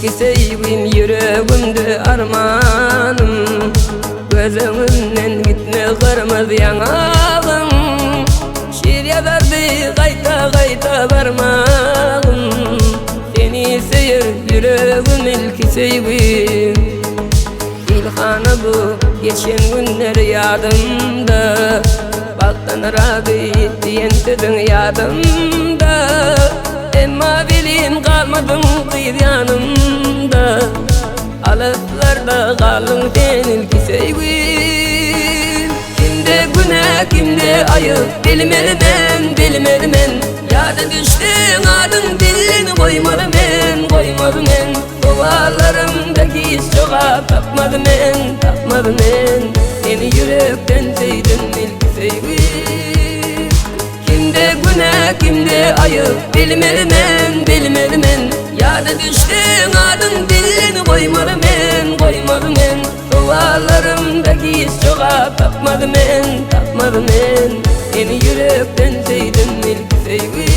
İlki sevgin yüreğimde armanım, gözümünden gitme kırmızı yanağım. Şiir yazardı kayta kayta parmağım, seni seyir yüreğim ilki sevgin. İlhanı bu geçen günler yadımda, baktan rabi diyen dedin yadımda. Emma bilin kalmadın kıyır yanımda, alıtlarda kalın sen ilki sevgin. Kimde günah kimde ayıp bilmeli ben, yada düştün adın dilini koymadım ben. Dualarımdaki iz cevap tapmadım ben, seni yürekten sevdim ilki sevgin. Kimde günah kimde ayıp bilmeli ben, yada düştün adın dilini koymadım ben. Dualarımdaki iz cevap tapmadım ben, seni yürekten sevdim ilki sevgin.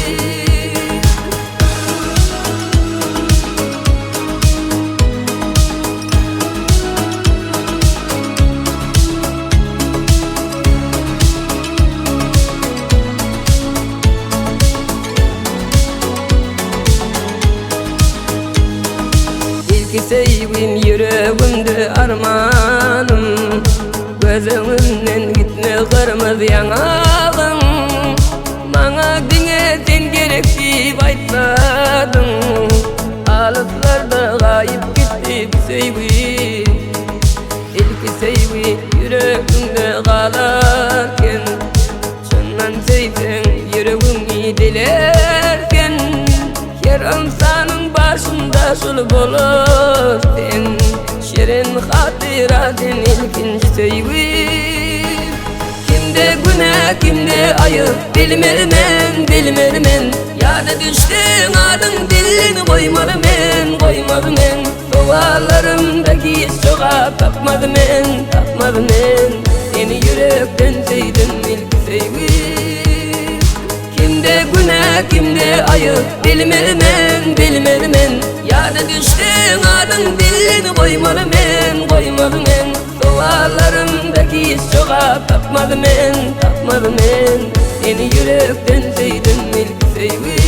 İlki sevgin yüreğimde armanım, gözümünden gitme kırmızı yanağım. Bana dine sen gerek deyip aytmadın, alıtlarda kayıp gitti bu sevgi. İlki sevgi yüreğimde kalarken, şundan sevsen yüreğimi dilerken, yarım sanın başında sulh olur sen, şirin hatiratin ilkinci sevgi. Kimde günah kimde ayıp bilmeli ben, yada düştün adın dilini koymadım ben. Dualarımdaki iz cevap tapmadım ben, seni yürekten sevdim ilki sevgi. Kimde günah kimde ayıp bilmeli ben, yada düştün adın dilini koymadım ben. Dualarımdaki iz cevap tapmadım ben, seni yürekten sevdim ilki sevgi.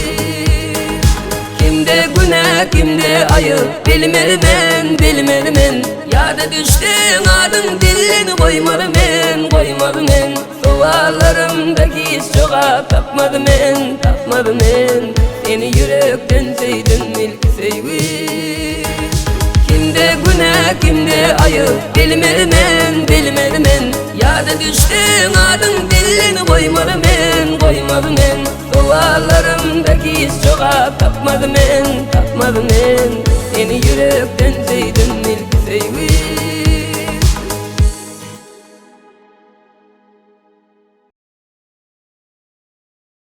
Kimde günah kimde ayıp bilmeli ben, yada düştün adın dilini koymadım ben. Dualarımdaki iz cevap tapmadım ben, seni yürekten sevdim ilki sevgi. Kimde günah kimde ayıp bilmeli ben, yada düştün adın dilini koymadım ben. Dualarımdaki iz cevap tapmadım ben, seni yürekten sevdim ilki sevgi.